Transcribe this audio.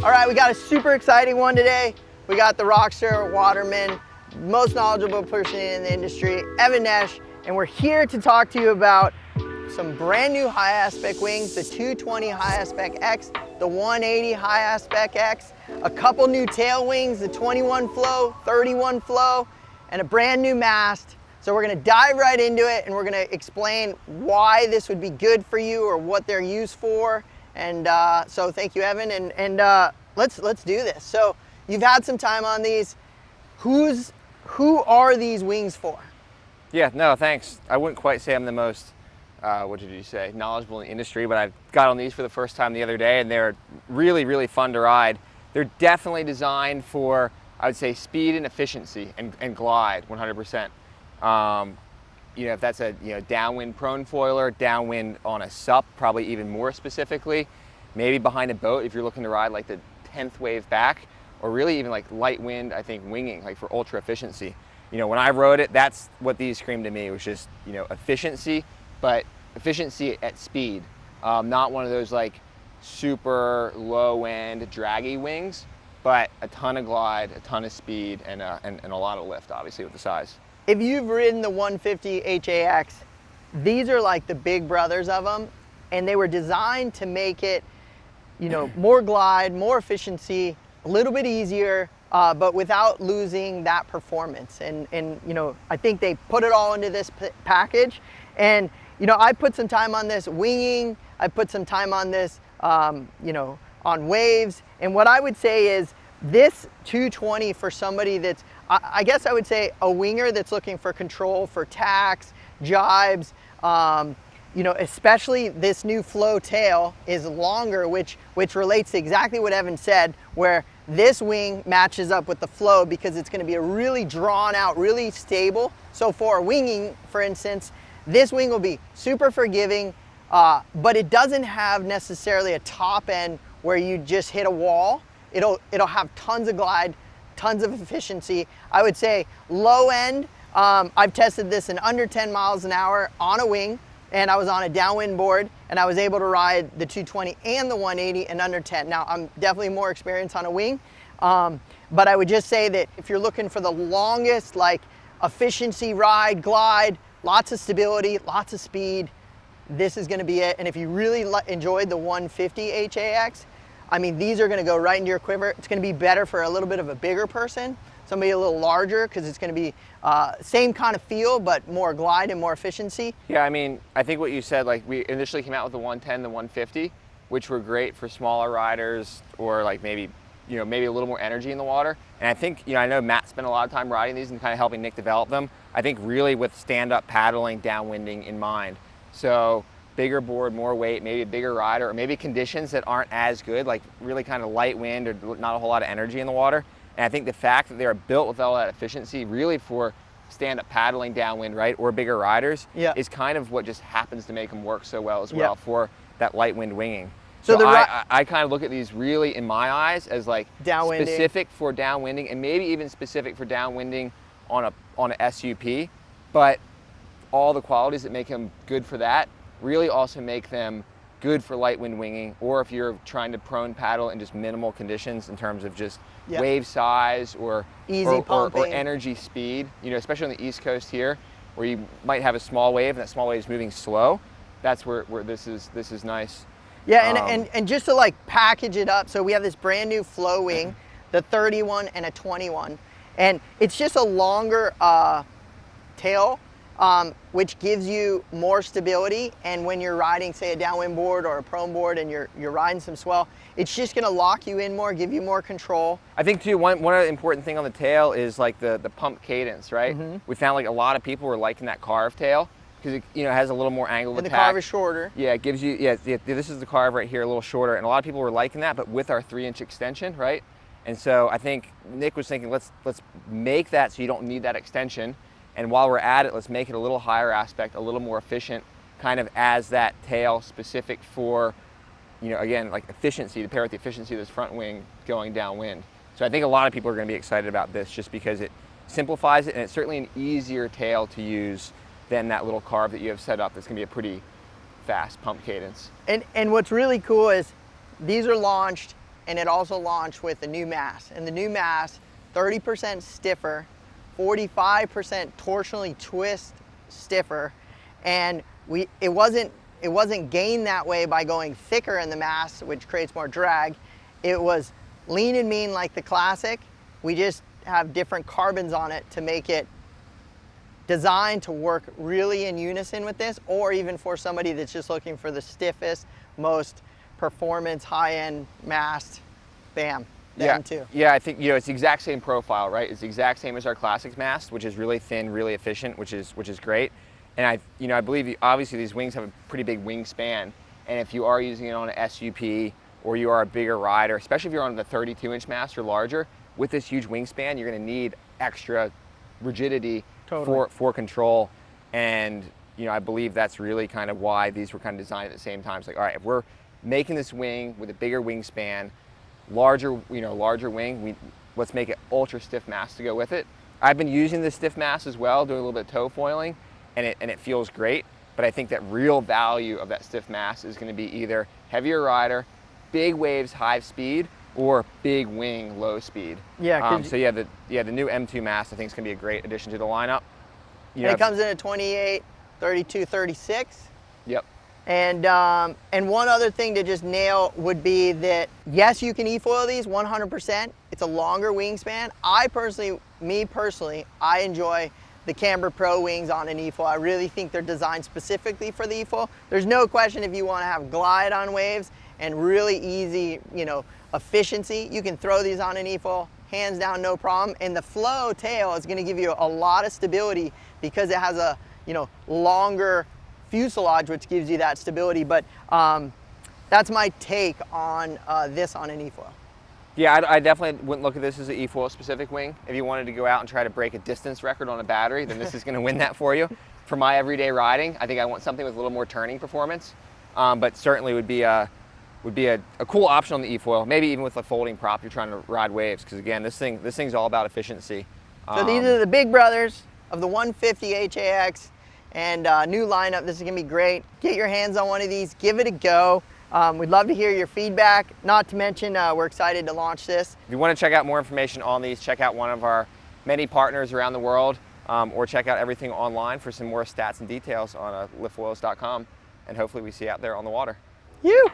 All right, we got a super exciting one today. We got the rockstar Watermen, most knowledgeable person in the industry, Netsch, and we're here to talk to you about some brand new high aspect wings, the 220 high aspect X, the 180 high aspect X, a couple new tail wings, the 21 flow, 31 flow, and a brand new mast. So we're gonna dive right into it and we're gonna explain why this would be good for you or what they're used for. And so thank you, Evan, and let's do this. So you've had some time on these. Who are these wings for? Yeah, no, thanks. I wouldn't quite say I'm the most, what did you say, knowledgeable in the industry, but I got on these for the first time the other day and they're really, really fun to ride. They're definitely designed for, I would say, speed and efficiency and glide 100%. You know, if that's a downwind prone foiler, downwind on a sup, probably even more specifically, maybe behind a boat if you're looking to ride like the 10th wave back, or really even like light wind, I think winging, like for ultra efficiency. You know, when I rode it, that's what these screamed to me. It was just, efficiency, but efficiency at speed. Not one of those like super low end draggy wings, but a ton of glide, a ton of speed, and a lot of lift, obviously, with the size. If you've ridden the 150 HAX, these are like the big brothers of them, and they were designed to make it, more glide, more efficiency, a little bit easier, but without losing that performance. And I think they put it all into this package. And I put some time on this winging. I put some time on this, on waves. And what I would say is this 220 for somebody that's, I guess I would say a winger that's looking for control, for tacks, jibes, especially this new flow tail is longer, which relates to exactly what Evan said, where this wing matches up with the flow because it's going to be a really drawn out, really stable. So for winging, for instance, this wing will be super forgiving, but it doesn't have necessarily a top end where you just hit a wall. It'll have tons of glide, tons of efficiency. I would say low end, I've tested this in under 10 miles an hour on a wing, and I was on a downwind board, and I was able to ride the 220 and the 180 in under 10. Now, I'm definitely more experienced on a wing, but I would just say that if you're looking for the longest, like, efficiency ride, glide, lots of stability, lots of speed, this is gonna be it. And if you really enjoyed the 150 HAX, I mean, these are gonna go right into your quiver. It's gonna be better for a little bit of a bigger person, somebody a little larger, because it's gonna be same kind of feel, but more glide and more efficiency. Yeah, I mean, I think what you said, like we initially came out with the 110, the 150, which were great for smaller riders or like maybe a little more energy in the water. And I think, I know Matt spent a lot of time riding these and kind of helping Nick develop them. I think really with stand-up paddling, downwinding in mind. So bigger board, more weight, maybe a bigger rider, or maybe conditions that aren't as good, like really kind of light wind or not a whole lot of energy in the water. And I think the fact that they are built with all that efficiency really for stand-up paddling downwind, right, or bigger riders, is kind of what just happens to make them work so well as well for that light wind winging. So I kind of look at these really, in my eyes, as like specific for downwinding, and maybe even specific for downwinding on a SUP, but all the qualities that make them good for that really also make them good for light wind winging, or if you're trying to prone paddle in just minimal conditions in terms of just wave size or energy speed, especially on the East Coast here, where you might have a small wave and that small wave is moving slow. That's where this is nice. Yeah, and just to like package it up, so we have this brand new flow wing, the 31 and a 21, and it's just a longer tail, which gives you more stability. And when you're riding, say, a downwind board or a prone board and you're riding some swell, it's just gonna lock you in more, give you more control. I think too, one other important thing on the tail is like the pump cadence, right? Mm-hmm. We found like a lot of people were liking that carved tail because it has a little more angle of attack. And the carve is shorter. Yeah, it gives you, this is the carve right here, a little shorter, and a lot of people were liking that, but with our 3-inch extension, right? And so I think Nick was thinking, let's make that so you don't need that extension. And while we're at it, let's make it a little higher aspect, a little more efficient, kind of as that tail specific for, again, like efficiency, to pair with the efficiency of this front wing going downwind. So I think a lot of people are going to be excited about this just because it simplifies it, and it's certainly an easier tail to use than that little carve that you have set up. That's going to be a pretty fast pump cadence. And what's really cool is these are launched and it also launched with a new mast. And the new mast, 30% stiffer, 45% torsionally twist stiffer, and it wasn't gained that way by going thicker in the mast, which creates more drag. It was lean and mean like the classic. We just have different carbons on it to make it designed to work really in unison with this, or even for somebody that's just looking for the stiffest, most performance, high-end mast, bam, them too. Yeah, I think, you know, it's the exact same profile, right? It's the exact same as our classic mast, which is really thin, really efficient, which is great. And I believe obviously these wings have a pretty big wingspan, and if you are using it on an SUP or you are a bigger rider, especially if you're on the 32-inch mast or larger, with this huge wingspan, you're going to need extra rigidity for control. And you know, I believe that's really kind of why these were kind of designed at the same time. It's like, all right, if we're making this wing with a bigger wingspan, larger wing, let's make it ultra stiff mast to go with it. I've been using the stiff mast as well, doing a little bit of toe foiling, and it feels great. But I think that real value of that stiff mast is going to be either heavier rider, big waves, high speed, or big wing, low speed. Yeah. So yeah, the new M2 mast I think is going to be a great addition to the lineup. And it comes in at 28, 32, 36. Yep. And one other thing to just nail would be that, yes, you can e-foil these 100%. It's a longer wingspan. Me personally, I enjoy the Camber Pro wings on an e-foil. I really think they're designed specifically for the e-foil. There's no question if you want to have glide on waves and really easy, you know, efficiency, you can throw these on an e-foil, hands down, no problem. And the flow tail is going to give you a lot of stability because it has a, you know, longer fuselage, which gives you that stability. But that's my take on this on an e-foil. Yeah, I definitely wouldn't look at this as an e-foil specific wing. If you wanted to go out and try to break a distance record on a battery, then this is going to win that for you. For my everyday riding, I think I want something with a little more turning performance, but certainly would be a cool option on the e-foil. Maybe even with a folding prop, you're trying to ride waves. Because again, this thing's all about efficiency. So these are the big brothers of the 150 HAX and new lineup. This is going to be great. Get your hands on one of these. Give it a go. We'd love to hear your feedback. Not to mention, we're excited to launch this. If you want to check out more information on these, check out one of our many partners around the world, or check out everything online for some more stats and details on liftfoils.com. And hopefully we see you out there on the water. You.